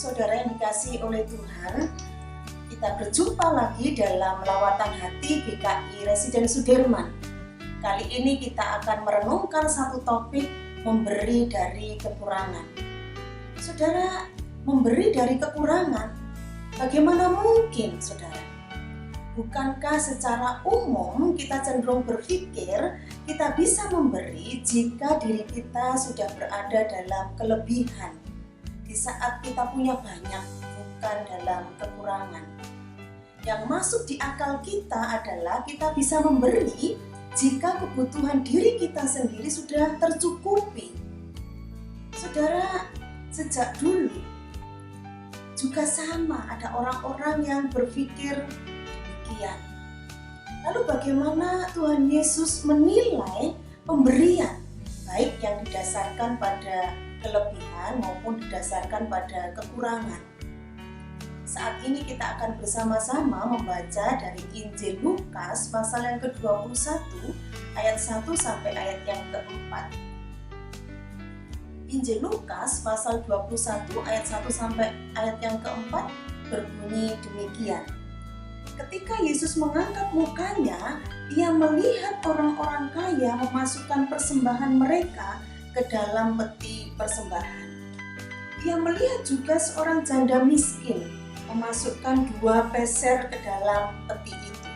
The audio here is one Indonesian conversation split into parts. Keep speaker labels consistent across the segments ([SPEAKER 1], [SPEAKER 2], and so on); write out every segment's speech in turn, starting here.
[SPEAKER 1] saudara yang dikasihi oleh Tuhan, kita berjumpa lagi dalam lawatan hati GKI Residen Sudirman. Kali ini kita akan merenungkan satu topik, memberi dari kekurangan. Saudara, memberi dari kekurangan, bagaimana mungkin, saudara? Bukankah secara umum kita cenderung berpikir kita bisa memberi jika diri kita sudah berada dalam kelebihan, di saat kita punya banyak, bukan dalam kekurangan. Yang masuk di akal kita adalah kita bisa memberi jika kebutuhan diri kita sendiri sudah tercukupi. Saudara, sejak dulu juga sama, ada orang-orang yang berpikir demikian. Lalu bagaimana Tuhan Yesus menilai pemberian, baik yang didasarkan pada kelebihan maupun didasarkan pada kekurangan? Saat ini kita akan bersama-sama membaca dari Injil Lukas pasal yang ke-21 ayat 1 sampai ayat yang ke-4. Injil Lukas pasal 21 ayat 1 sampai ayat yang ke-4 berbunyi demikian. Ketika Yesus mengangkat mukanya, ia melihat orang-orang kaya memasukkan persembahan mereka ke dalam peti persembahan. Ia melihat juga seorang janda miskin memasukkan 2 peser ke dalam peti itu.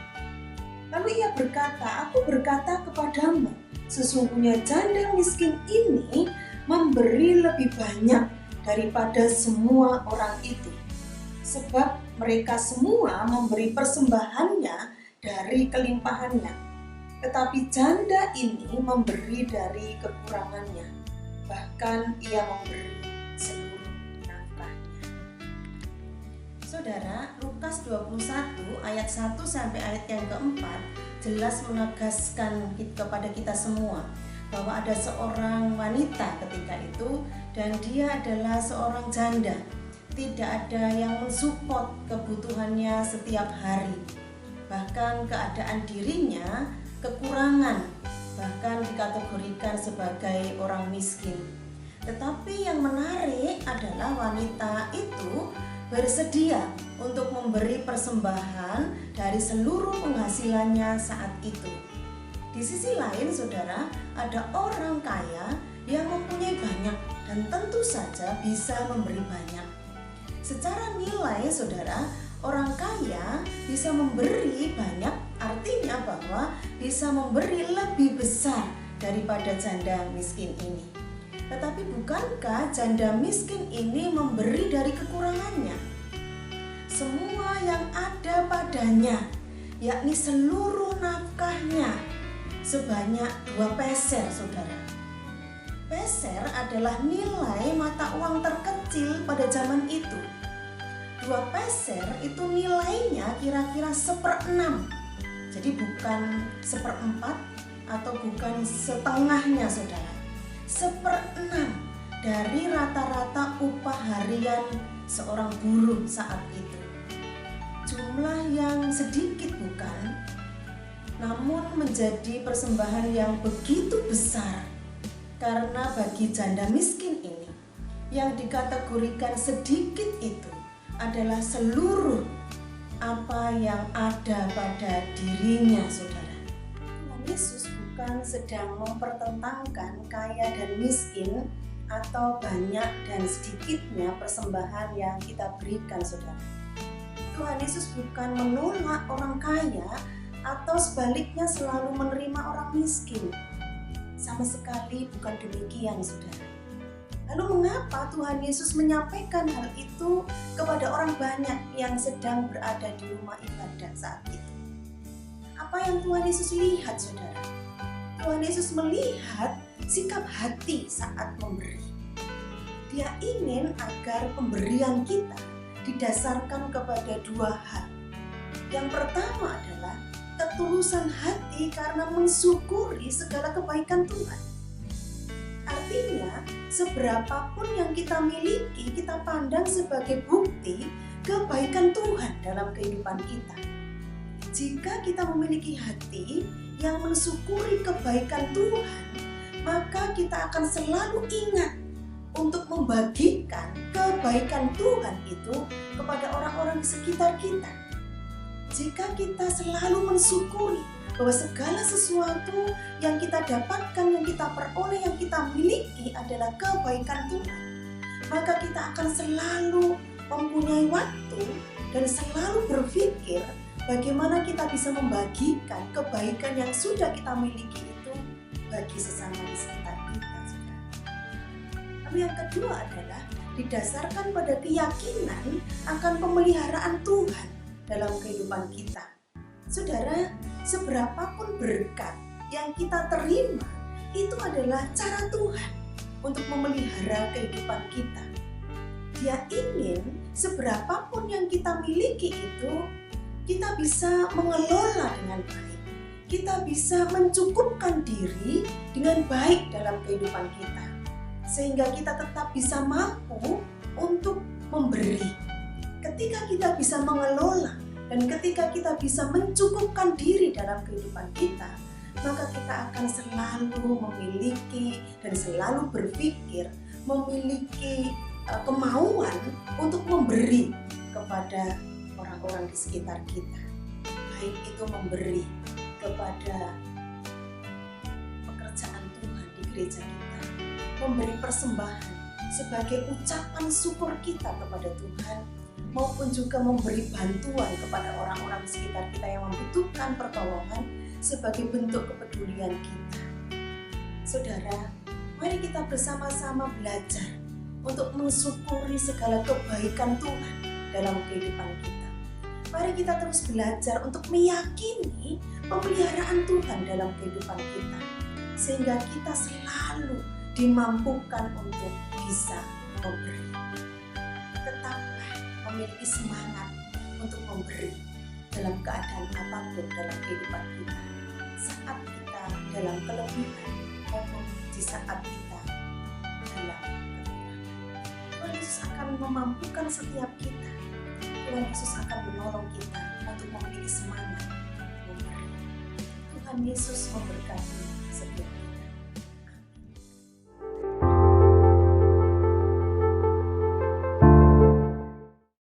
[SPEAKER 1] Lalu ia berkata, "Aku berkata kepadamu, sesungguhnya janda miskin ini memberi lebih banyak daripada semua orang itu, sebab mereka semua memberi persembahannya dari kelimpahannya, tetapi janda ini memberi dari kekurangannya, bahkan ia memberi seluruh nafkahnya." Saudara, Lukas 21 ayat 1 sampai ayat yang keempat jelas menegaskan kepada kita semua bahwa ada seorang wanita ketika itu dan dia adalah seorang janda. Tidak ada yang mensupport kebutuhannya setiap hari. Bahkan keadaan dirinya kekurangan, bahkan dikategorikan sebagai orang miskin. Tetapi yang menarik adalah wanita itu bersedia untuk memberi persembahan dari seluruh penghasilannya saat itu. Di sisi lain, saudara, ada orang kaya yang mempunyai banyak dan tentu saja bisa memberi banyak. Secara nilai, saudara, orang kaya bisa memberi banyak, artinya bahwa bisa memberi lebih besar daripada janda miskin ini. Tetapi bukankah janda miskin ini memberi dari kekurangannya? Semua yang ada padanya, yakni seluruh nafkahnya, sebanyak 2 peser, saudara. Peser adalah nilai mata uang terkecil pada zaman itu. 2 peser itu nilainya kira-kira 1/6. Jadi bukan 1/4 atau bukan setengahnya, saudara. 1/6 dari rata-rata upah harian seorang buruh saat itu. Jumlah yang sedikit bukan? Namun menjadi persembahan yang begitu besar, karena bagi janda miskin ini yang dikategorikan sedikit itu adalah seluruh apa yang ada pada dirinya, saudara. Tuhan Yesus bukan sedang mempertentangkan kaya dan miskin atau banyak dan sedikitnya persembahan yang kita berikan, saudara. Tuhan Yesus bukan menolak orang kaya atau sebaliknya selalu menerima orang miskin. Sama sekali bukan demikian, saudara. Lalu mengapa Tuhan Yesus menyampaikan hal itu kepada orang banyak yang sedang berada di rumah ibadah saat itu? Apa yang Tuhan Yesus lihat, saudara? Tuhan Yesus melihat sikap hati saat memberi. Dia ingin agar pemberian kita didasarkan kepada 2 hal. Yang pertama adalah ketulusan hati karena mensyukuri segala kebaikan Tuhan. Artinya, seberapapun yang kita miliki, kita pandang sebagai bukti kebaikan Tuhan dalam kehidupan kita. Jika kita memiliki hati yang mensyukuri kebaikan Tuhan, maka kita akan selalu ingat untuk membagikan kebaikan Tuhan itu kepada orang-orang di sekitar kita. Jika kita selalu mensyukuri bahwa segala sesuatu yang kita dapatkan, yang kita peroleh, yang kita miliki adalah kebaikan Tuhan, maka kita akan selalu mempunyai waktu dan selalu berpikir bagaimana kita bisa membagikan kebaikan yang sudah kita miliki itu bagi sesama di sekitar kita. Lalu yang kedua adalah didasarkan pada keyakinan akan pemeliharaan Tuhan dalam kehidupan kita. Saudara, seberapapun berkat yang kita terima, itu adalah cara Tuhan untuk memelihara kehidupan kita. Dia ingin seberapapun yang kita miliki itu, kita bisa mengelola dengan baik. Kita bisa mencukupkan diri dengan baik dalam kehidupan kita. Sehingga kita tetap bisa mampu untuk memberi. Ketika kita bisa mengelola dan ketika kita bisa mencukupkan diri dalam kehidupan kita, maka kita akan selalu memiliki dan selalu berpikir, memiliki kemauan untuk memberi kepada orang-orang di sekitar kita. Baik itu memberi kepada pekerjaan Tuhan di gereja kita, memberi persembahan sebagai ucapan syukur kita kepada Tuhan, maupun juga memberi bantuan kepada orang-orang di sekitar kita yang membutuhkan pertolongan sebagai bentuk kepedulian kita. Saudara, mari kita bersama-sama belajar untuk mensyukuri segala kebaikan Tuhan dalam kehidupan kita. Mari kita terus belajar untuk meyakini pemeliharaan Tuhan dalam kehidupan kita, sehingga kita selalu dimampukan untuk bisa memberi. Tetaplah memiliki semangat untuk memberi dalam keadaan apapun dalam kehidupan kita, saat kita dalam kelebihan maupun di saat kita dalam kekurangan. Tuhan Yesus akan memampukan setiap kita. Tuhan Yesus akan menolong kita untuk memiliki semangat memberi. Tuhan Yesus memberkati setiap kita.